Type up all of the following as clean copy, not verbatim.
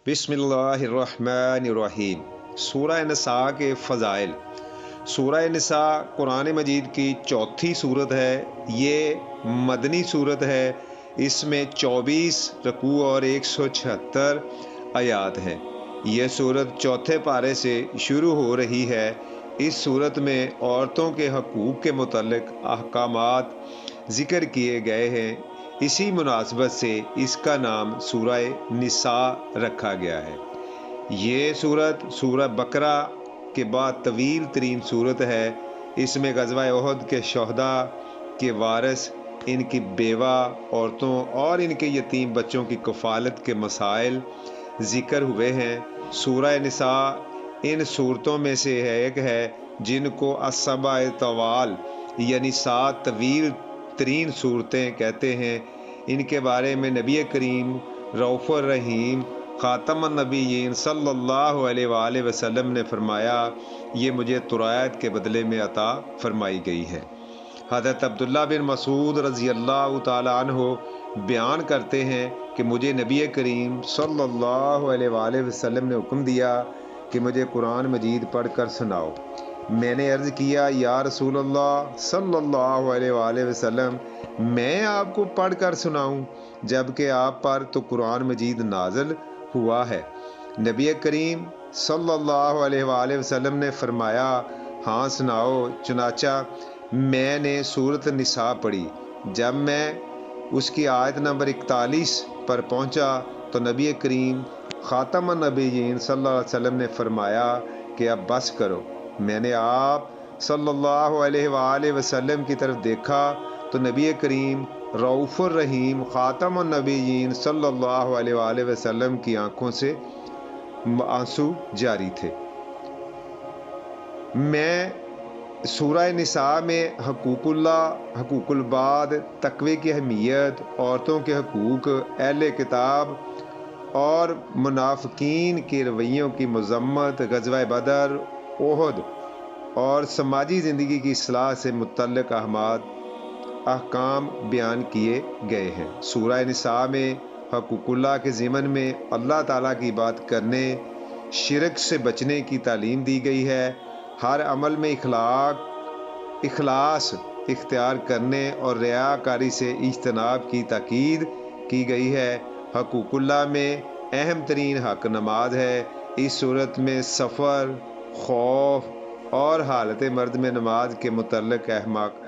بسم اللہ الرحمن الرحیم۔ سورہ نساء کے فضائل۔ سورہ نساء قرآن مجید کی چوتھی صورت ہے۔ یہ مدنی صورت ہے۔ اس میں 24 رکوع اور 176 آیات ہیں۔ یہ صورت چوتھے پارے سے شروع ہو رہی ہے۔ اس صورت میں عورتوں کے حقوق کے متعلق احکامات ذکر کیے گئے ہیں۔ اسی مناسبت سے اس کا نام سورہ نساء رکھا گیا ہے۔ یہ صورت سورہ بقرہ کے بعد طویل ترین صورت ہے۔ اس میں غزوہ احد کے شہداء کے وارث، ان کی بیوہ عورتوں اور ان کے یتیم بچوں کی کفالت کے مسائل ذکر ہوئے ہیں۔ سورہ نساء ان صورتوں میں سے ایک ہے جن کو السبع طوال یعنی 7 طویل ترین صورتیں کہتے ہیں۔ ان کے بارے میں نبی کریم رؤوف الرحیم خاتم النبیین صلی اللہ علیہ وآلہ وسلم نے فرمایا، یہ مجھے ترایت کے بدلے میں عطا فرمائی گئی ہے۔ حضرت عبداللہ بن مسعود رضی اللہ تعالیٰ عنہ بیان کرتے ہیں کہ مجھے نبی کریم صلی اللہ علیہ وآلہ وسلم نے حکم دیا کہ مجھے قرآن مجید پڑھ کر سناؤ۔ میں نے عرض کیا، یا رسول اللہ صلی اللہ علیہ وآلہ وسلم، میں آپ کو پڑھ کر سناؤں جبکہ آپ پر تو قرآن مجید نازل ہوا ہے؟ نبی کریم صلی اللہ علیہ وآلہ وسلم نے فرمایا، ہاں سناؤ۔ چنانچہ میں نے سورۃ نساء پڑھی۔ جب میں اس کی آیت نمبر 41 پر پہنچا تو نبی کریم خاتم النبیین صلی اللہ علیہ وسلم نے فرمایا کہ اب بس کرو۔ میں نے آپ صلی اللہ علیہ وآلہ وسلم کی طرف دیکھا تو نبی کریم رؤوف الرحیم خاتم النبیین صلی اللہ علیہ وآلہ وسلم کی آنکھوں سے آنسو جاری تھے۔ میں سورہ نساء میں حقوق اللہ، حقوق العباد، تقوی کی اہمیت، عورتوں کے حقوق، اہل کتاب اور منافقین کے رویوں کی مذمت، غزوہ بدر، احد اور سماجی زندگی کی اصلاح سے متعلق احکام بیان کیے گئے ہیں۔ سورہ نساء میں حقوق اللہ کے ضمن میں اللہ تعالیٰ کی بات کرنے، شرک سے بچنے کی تعلیم دی گئی ہے۔ ہر عمل میں اخلاص اختیار کرنے اور ریاکاری سے اجتناب کی تاکید کی گئی ہے۔ حقوق اللہ میں اہم ترین حق نماز ہے۔ اس صورت میں سفر، خوف اور حالت مرد میں نماز کے متعلق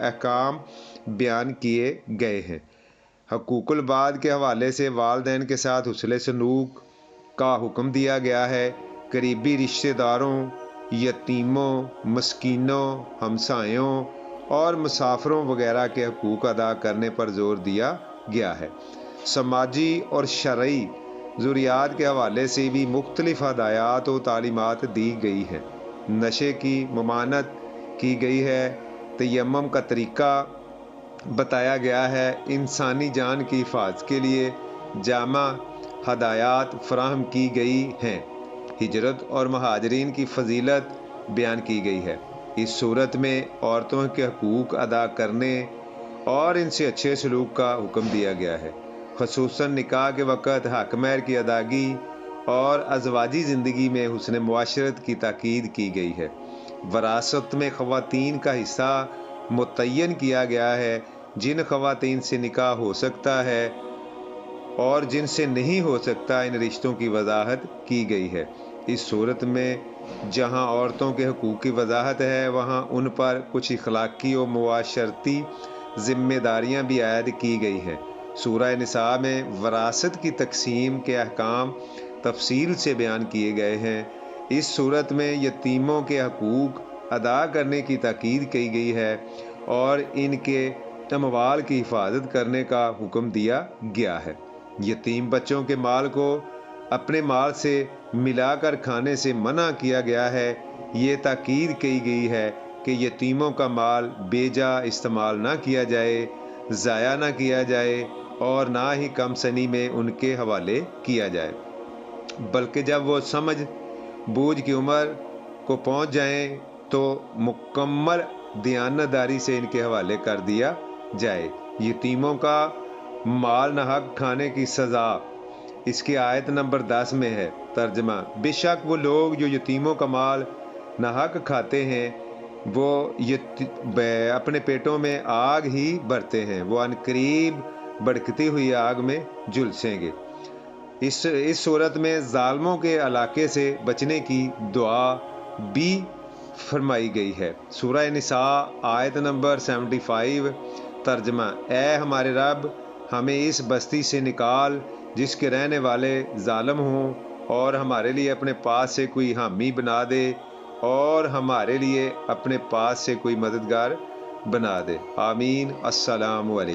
احکام بیان کیے گئے ہیں۔ حقوق العباد کے حوالے سے والدین کے ساتھ حسن سلوک کا حکم دیا گیا ہے۔ قریبی رشتہ داروں، یتیموں، مسکینوں، ہمسایوں اور مسافروں وغیرہ کے حقوق ادا کرنے پر زور دیا گیا ہے۔ سماجی اور شرعی ضروریات کے حوالے سے بھی مختلف ہدایات و تعلیمات دی گئی ہیں۔ نشے کی ممانعت کی گئی ہے۔ تیمم کا طریقہ بتایا گیا ہے۔ انسانی جان کی حفاظت کے لیے جامع ہدایات فراہم کی گئی ہیں۔ ہجرت اور مہاجرین کی فضیلت بیان کی گئی ہے۔ اس صورت میں عورتوں کے حقوق ادا کرنے اور ان سے اچھے سلوک کا حکم دیا گیا ہے۔ خصوصاً نکاح کے وقت حق مہر کی ادائیگی اور ازواجی زندگی میں حسن معاشرت کی تاکید کی گئی ہے۔ وراثت میں خواتین کا حصہ متعین کیا گیا ہے۔ جن خواتین سے نکاح ہو سکتا ہے اور جن سے نہیں ہو سکتا، ان رشتوں کی وضاحت کی گئی ہے۔ اس صورت میں جہاں عورتوں کے حقوق کی وضاحت ہے، وہاں ان پر کچھ اخلاقی و معاشرتی ذمہ داریاں بھی عائد کی گئی ہیں۔ سورہ نساء میں وراثت کی تقسیم کے احکام تفصیل سے بیان کیے گئے ہیں۔ اس صورت میں یتیموں کے حقوق ادا کرنے کی تاکید کی گئی ہے اور ان کے اموال کی حفاظت کرنے کا حکم دیا گیا ہے۔ یتیم بچوں کے مال کو اپنے مال سے ملا کر کھانے سے منع کیا گیا ہے۔ یہ تاکید کی گئی ہے کہ یتیموں کا مال بے جا استعمال نہ کیا جائے، ضائع نہ کیا جائے اور نہ ہی کم سنی میں ان کے حوالے کیا جائے، بلکہ جب وہ سمجھ بوجھ کی عمر کو پہنچ جائیں تو مکمل دیانتداری سے ان کے حوالے کر دیا جائے۔ یتیموں کا مال ناحق کھانے کی سزا اس کی آیت نمبر 10 میں ہے ترجمہ: بے شک وہ لوگ جو یتیموں کا مال ناحق کھاتے ہیں وہ اپنے پیٹوں میں آگ ہی بھرتے ہیں، وہ عنقریب بھڑکتی ہوئی آگ میں جھلسیں گے۔ اس صورت میں ظالموں کے علاقے سے بچنے کی دعا بھی فرمائی گئی ہے۔ سورہ نساء آیت نمبر 75 ترجمہ: اے ہمارے رب، ہمیں اس بستی سے نکال جس کے رہنے والے ظالم ہوں، اور ہمارے لیے اپنے پاس سے کوئی حامی بنا دے، اور ہمارے لیے اپنے پاس سے کوئی مددگار بنا دے۔ آمین۔ السلام علیکم۔